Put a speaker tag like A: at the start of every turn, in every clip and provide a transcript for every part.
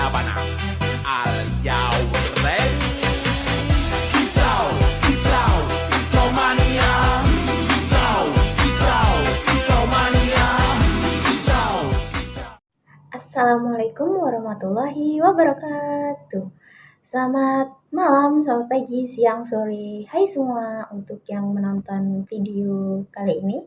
A: Sabana. Are you ready? Kicau, kicau, kicau mania. Kicau, kicau, kicau mania. Kicau, kicau.
B: Assalamualaikum warahmatullahi wabarakatuh. Selamat malam, selamat pagi, siang, sore. Hai semua untuk yang menonton video kali ini.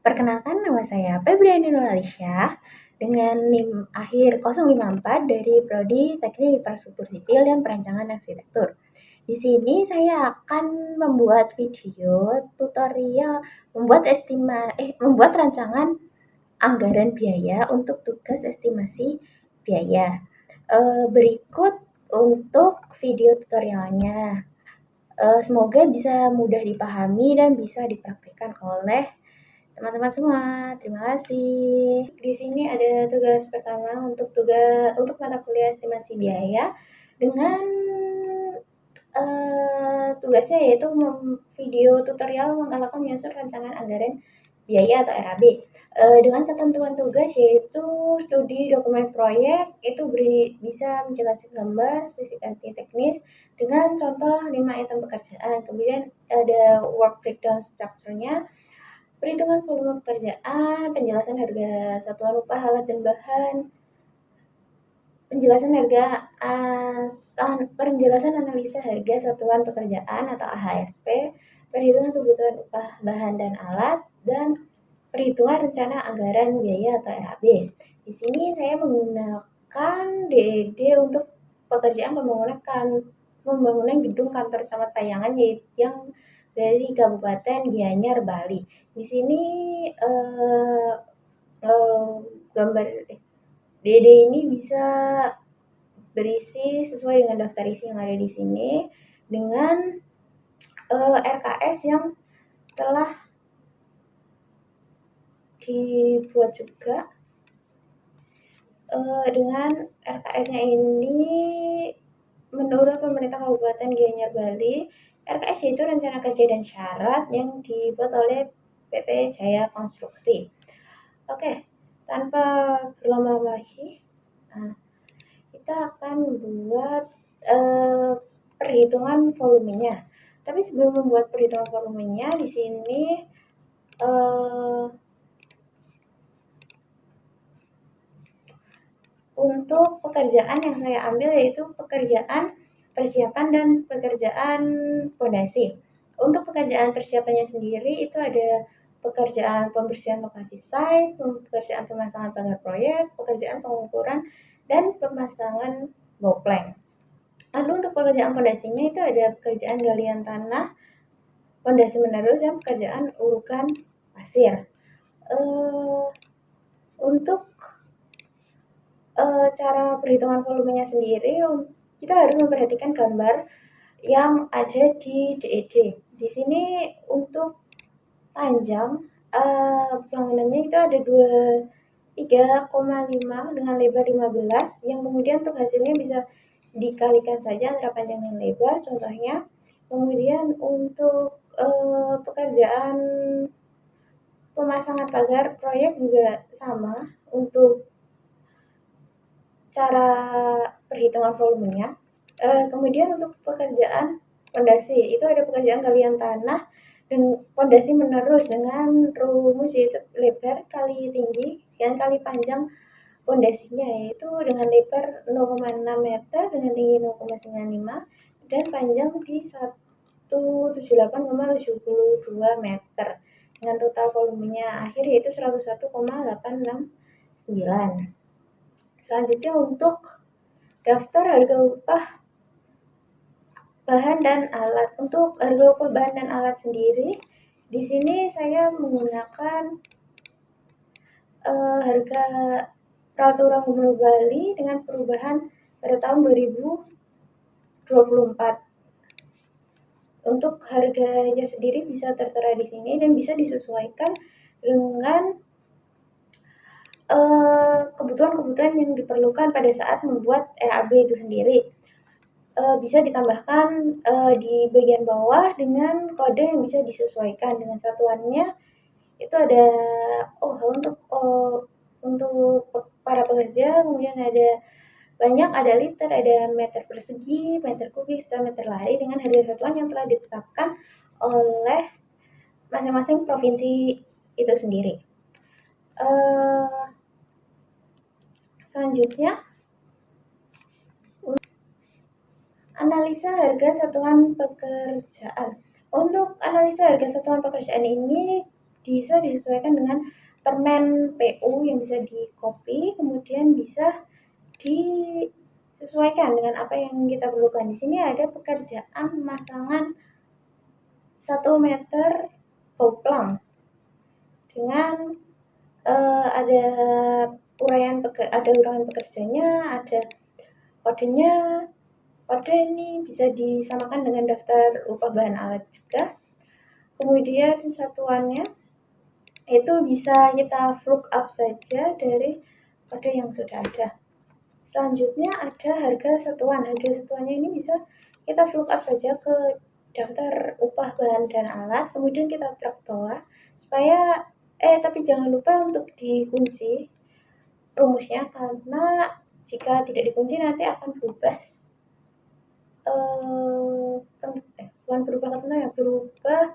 B: Perkenalkan nama saya Febriani Nuralisyah dengan NIM akhir 054 dari Prodi Teknik Infrastruktur Sipil dan Perancangan Arsitektur. Di sini saya akan membuat video tutorial membuat rancangan anggaran biaya untuk tugas estimasi biaya. Berikut untuk video tutorialnya. Semoga bisa mudah dipahami dan bisa dipraktikkan oleh teman-teman semua. Terima kasih. Di sini ada tugas pertama untuk mata kuliah estimasi biaya dengan tugasnya yaitu video tutorial mengalahkan menyusun rancangan anggaran biaya atau RAB. Dengan ketentuan tugas yaitu studi dokumen proyek itu bisa menjelaskan gambar spesifikasi teknis dengan contoh 5 item pekerjaan. Kemudian ada work breakdown structure-nya, perhitungan volume pekerjaan, penjelasan harga satuan upah alat dan bahan, penjelasan analisa harga satuan pekerjaan atau AHSP, perhitungan kebutuhan upah bahan dan alat, dan perhitungan rencana anggaran biaya atau RAB. Di sini saya menggunakan DED untuk pekerjaan pembangunan gedung kantor Camat Payangan yang dari Kabupaten Gianyar, Bali. Di sini gambar DD ini bisa berisi sesuai dengan daftar isi yang ada di sini dengan RKS yang telah dibuat juga. Dengan RKS-nya ini menurut pemerintah Kabupaten Gianyar, Bali, RKS itu rencana kerja dan syarat yang dibuat oleh PT Jaya Konstruksi. Oke, tanpa berlama-lama lagi, kita akan membuat perhitungan volumenya. Tapi sebelum membuat perhitungan volumenya, di sini untuk pekerjaan yang saya ambil yaitu pekerjaan persiapan dan pekerjaan fondasi. Untuk pekerjaan persiapannya sendiri itu ada pekerjaan pembersihan lokasi site, pekerjaan pemasangan pagar proyek, pekerjaan pengukuran, dan pemasangan boplank. Lalu untuk pekerjaan fondasinya itu ada pekerjaan galian tanah, fondasi menerus, dan pekerjaan urukan pasir. Untuk cara perhitungan volumenya sendiri, kita harus memperhatikan gambar yang ada di DED. Di sini untuk panjang bangunannya itu ada 3,5 dengan lebar 15 yang kemudian untuk hasilnya bisa dikalikan saja antara panjang dan lebar contohnya. Kemudian untuk pekerjaan pemasangan pagar proyek juga sama untuk cara perhitungan volumenya. Kemudian untuk pekerjaan fondasi itu ada pekerjaan galian tanah dan fondasi menerus dengan rumus yaitu lebar kali tinggi dan kali panjang fondasinya, yaitu dengan lebar 0,6 meter dengan tinggi 0,95 dan panjang di 178,72 meter dengan total volumenya akhir yaitu 101,869. Selanjutnya untuk daftar harga upah bahan dan alat. Untuk harga upah bahan dan alat sendiri, di sini saya menggunakan harga Peraturan Gubernur Bali dengan perubahan pada tahun 2024. Untuk harganya sendiri bisa tertera di sini dan bisa disesuaikan dengan kebutuhan-kebutuhan yang diperlukan pada saat membuat RAB itu sendiri. Bisa ditambahkan di bagian bawah dengan kode yang bisa disesuaikan dengan satuannya. Itu ada untuk para pekerja, kemudian ada banyak, ada liter, ada meter persegi, meter kubik, serta meter lari dengan harga satuan yang telah ditetapkan oleh masing-masing provinsi itu sendiri. Selanjutnya, analisa harga satuan pekerjaan. Untuk analisa harga satuan pekerjaan ini bisa disesuaikan dengan permen PU yang bisa di-copy, kemudian bisa disesuaikan dengan apa yang kita perlukan. Di sini ada pekerjaan pemasangan 1 meter poplang dengan ada uraian pekerjanya, ada kodenya. Kode ini bisa disamakan dengan daftar upah bahan alat juga. Kemudian satuannya itu bisa kita look up saja dari kode yang sudah ada. Selanjutnya ada harga satuan. Harga satuannya ini bisa kita look up saja ke daftar upah bahan dan alat, kemudian kita drag bawah supaya tapi jangan lupa untuk dikunci rumusnya, karena jika tidak dikunci nanti akan berubah bukan berubah karena ya berubah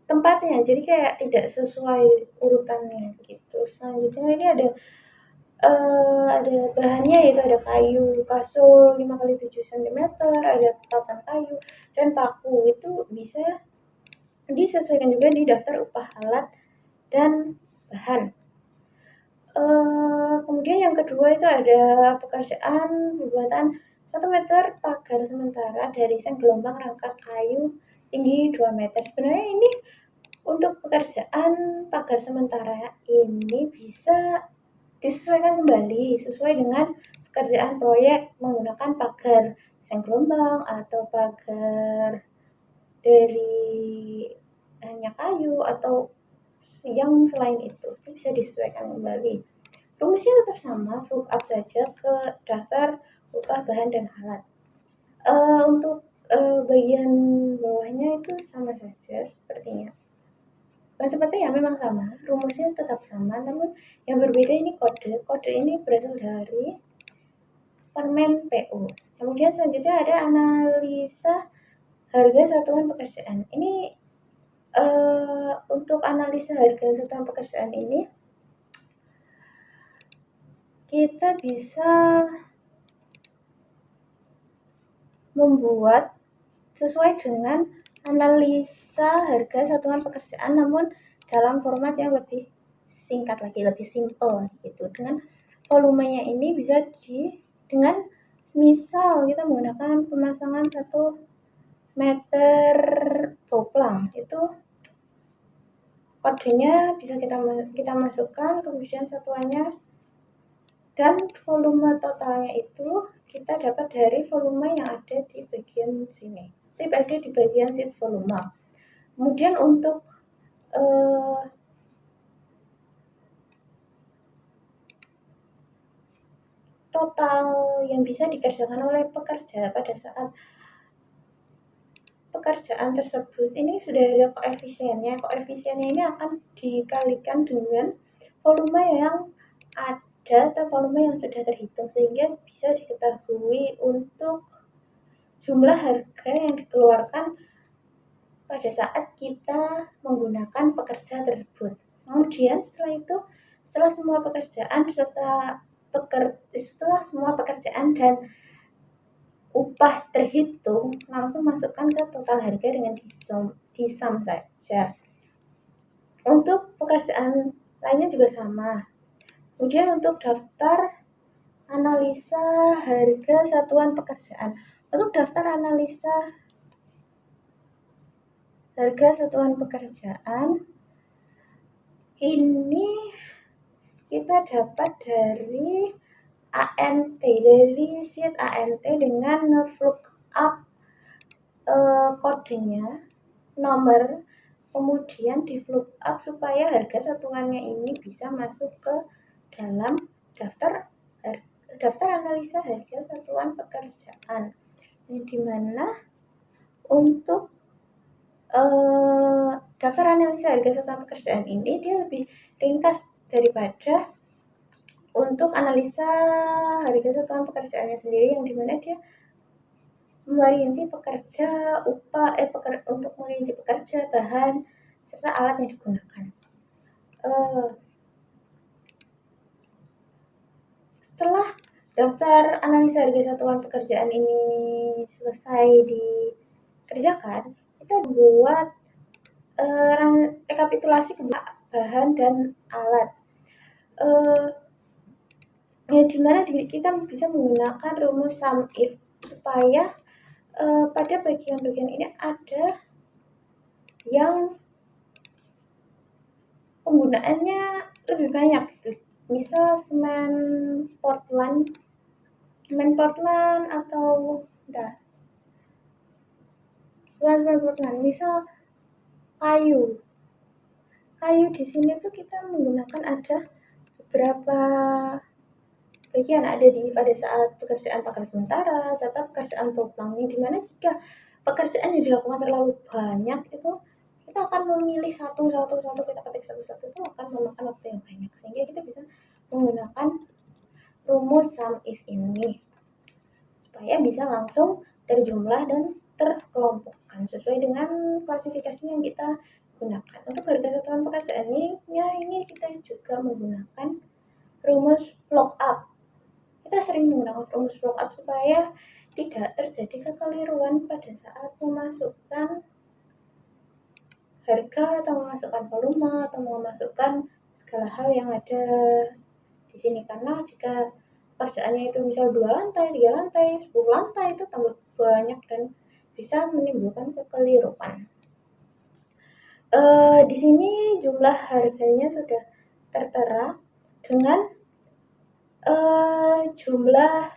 B: tempatnya, jadi kayak tidak sesuai urutannya gitu. Selanjutnya ini ada bahannya, yaitu ada kayu kasur 5x7 cm, ada papan kayu dan paku. Itu bisa disesuaikan juga di daftar upah alat dan bahan. Kemudian yang kedua itu ada pekerjaan pembuatan 1 meter pagar sementara dari seng gelombang rangka kayu tinggi 2 meter. Sebenarnya ini untuk pekerjaan pagar sementara ini bisa disesuaikan kembali sesuai dengan pekerjaan proyek menggunakan pagar seng gelombang atau pagar dari hanya kayu atau yang selain itu bisa disesuaikan kembali. Rumusnya tetap sama, look up saja ke daftar upah bahan dan alat. Untuk bagian bawahnya itu sama saja sepertinya. Bukan seperti ya, memang sama, rumusnya tetap sama, namun yang berbeda ini kode. Kode ini berasal dari permen PU. Kemudian selanjutnya ada analisa harga satuan pekerjaan. Ini untuk analisa harga satuan pekerjaan ini kita bisa membuat sesuai dengan analisa harga satuan pekerjaan, namun dalam format yang lebih singkat lagi, lebih simple gitu. Dengan volumenya ini bisa dengan misal kita menggunakan pemasangan 1 meter poplang, itu kodenya bisa kita masukkan, kemudian satuannya dan volume totalnya itu kita dapat dari volume yang ada di bagian sini. Ada di bagian sheet volume. Kemudian untuk total yang bisa dikerjakan oleh pekerja pada saat pekerjaan tersebut ini sudah ada koefisiennya. Koefisiennya ini akan dikalikan dengan volume yang ada atau volume yang sudah terhitung, sehingga bisa diketahui untuk jumlah harga yang dikeluarkan pada saat kita menggunakan pekerja tersebut. Kemudian setelah semua pekerjaan setelah semua pekerjaan dan upah terhitung, langsung masukkan ke total harga dengan disum saja. Untuk pekerjaan lainnya juga sama. Kemudian untuk daftar analisa harga satuan pekerjaan. Untuk daftar analisa harga satuan pekerjaan ini kita dapat dari ANT, dari sheet ANT dengan nge-look up kodenya, nomor, kemudian di look up supaya harga satuannya ini bisa masuk ke dalam daftar analisa harga satuan pekerjaan. Ini dimana untuk daftar analisa harga satuan pekerjaan ini dia lebih ringkas daripada untuk analisa harga satuan pekerjaannya sendiri, yang dimana dia merinci pekerja, untuk merinci pekerja, bahan, serta alat yang digunakan. Setelah daftar analisa harga satuan pekerjaan ini selesai dikerjakan, kita buat rekapitulasi bahan dan alat. Ya, dimana kita bisa menggunakan rumus sum if supaya pada bagian-bagian ini ada yang penggunaannya lebih banyak gitu. Misal semen Portland atau semen Portland, misal kayu di sini tuh kita menggunakan ada beberapa bagian, ada pada saat pekerjaan pakan sementara serta pekerjaan toplang, yang dimana jika pekerjaan yang dilakukan terlalu banyak itu kita akan memilih satu kita ketik satu itu akan memakan waktu yang banyak, sehingga kita bisa menggunakan rumus sum if ini supaya bisa langsung terjumlah dan terkelompokkan sesuai dengan klasifikasi yang kita gunakan. Untuk harga satuan pekerjaannya ini kita juga menggunakan rumus lookup. Kita sering menggunakan rumus lookup supaya tidak terjadi kekeliruan pada saat memasukkan harga atau memasukkan volume atau memasukkan segala hal yang ada di sini, karena jika pekerjaannya itu misal 2 lantai, 3 lantai, 10 lantai, itu tambah banyak dan bisa menimbulkan kekeliruan. Di sini jumlah harganya sudah tertera dengan jumlah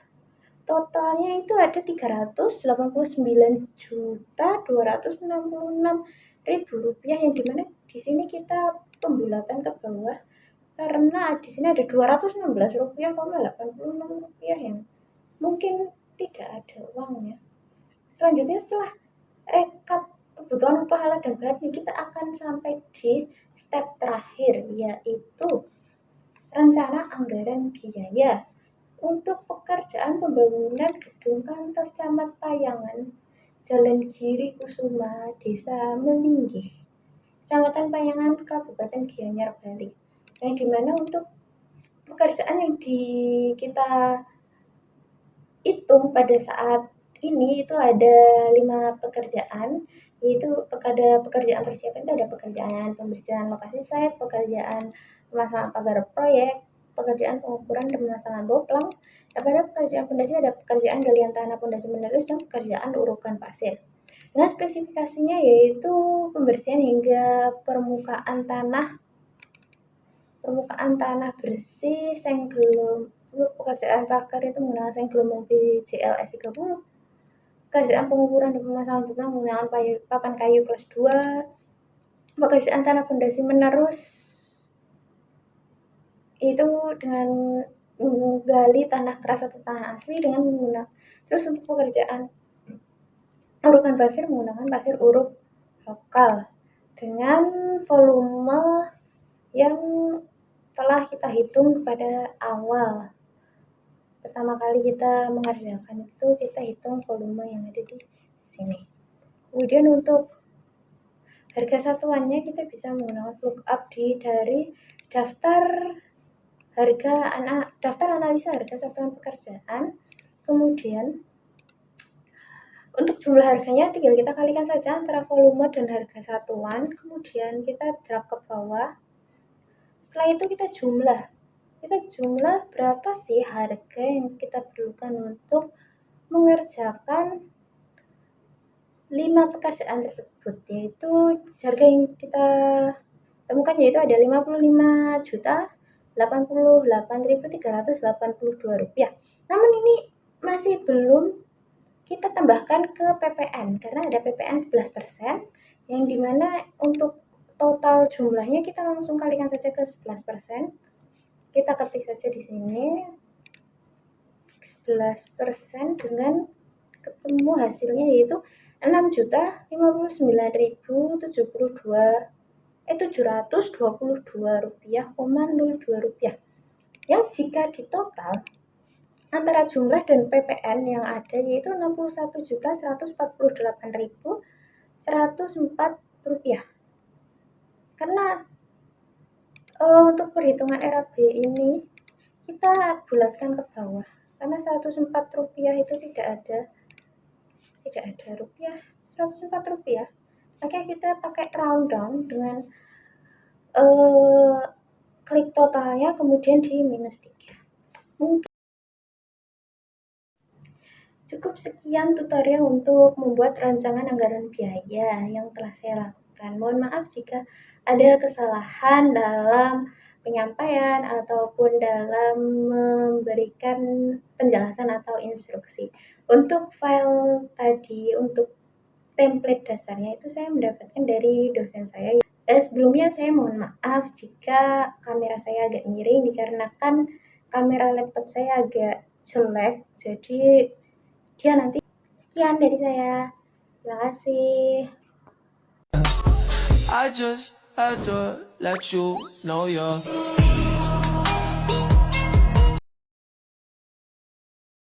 B: totalnya itu ada 389.266.000 rupiah, yang dimana di sini kita pembulatan ke bawah karena di sini ada 216 rupiah, 86 rupiah yang mungkin tidak ada uangnya. Selanjutnya setelah rekap kebutuhan upah alat dan bahan, kita akan sampai di step terakhir, yaitu rencana anggaran biaya untuk pekerjaan pembangunan gedung kantor camat Payangan, Jalan Giri Kusuma, Desa Melinggih, Kecamatan Payangan, Kabupaten Gianyar, Bali. Yang dimana untuk pekerjaan yang kita hitung pada saat ini itu ada 5 pekerjaan, yaitu pada pekerjaan persiapan itu ada pekerjaan pembersihan lokasi site, pekerjaan pemasangan pagar proyek, pekerjaan pengukuran dan pemasangan boplang. Pada pekerjaan pondasi ada pekerjaan galian tanah pondasi menerus dan pekerjaan urukan pasir. Nah, spesifikasinya yaitu pembersihan hingga permukaan tanah bersih, senggel. Pekerjaan pagar itu menggunakan senggelum JLS 30. Pekerjaan pengukuran dan pemasangan boplang menggunakan papan kayu kelas 2. Pekerjaan tanah pondasi menerus itu dengan menggali tanah keras atau tanah asli dengan menggunakan. Terus untuk pekerjaan urukan pasir menggunakan pasir uruk lokal dengan volume yang telah kita hitung pada awal. Pertama kali kita mengerjakan itu kita hitung volume yang ada di sini. Kemudian untuk harga satuannya kita bisa menggunakan lookup dari daftar analisa harga satuan pekerjaan. Kemudian untuk jumlah harganya tinggal kita kalikan saja antara volume dan harga satuan, kemudian kita drag ke bawah. Setelah itu kita jumlah berapa sih harga yang kita perlukan untuk mengerjakan 5 pekerjaan tersebut, yaitu harga yang kita temukan yaitu ada 55.088.382 rupiah. Namun ini masih belum kita tambahkan ke PPN karena ada PPN 11%, yang dimana untuk total jumlahnya kita langsung kalikan saja ke 11%. Kita ketik saja di sini 11% dengan ketemu hasilnya yaitu 6.059.722 rupiah. yang jika ditotal antara jumlah dan PPN yang ada yaitu Rp61.148.104. Karena untuk perhitungan RAB ini kita bulatkan ke bawah, karena Rp104 itu tidak ada rupiah, Rp104. Makanya kita pakai round down dengan klik totalnya kemudian di -3. Cukup sekian tutorial untuk membuat rancangan anggaran biaya yang telah saya lakukan. Mohon maaf jika ada kesalahan dalam penyampaian ataupun dalam memberikan penjelasan atau instruksi. Untuk file tadi, untuk template dasarnya itu saya mendapatkan dari dosen saya. Sebelumnya saya mohon maaf jika kamera saya agak miring dikarenakan kamera laptop saya agak jelek, jadi dia nanti. Sekian dari saya. Terima kasih.
A: I just had to let you know you're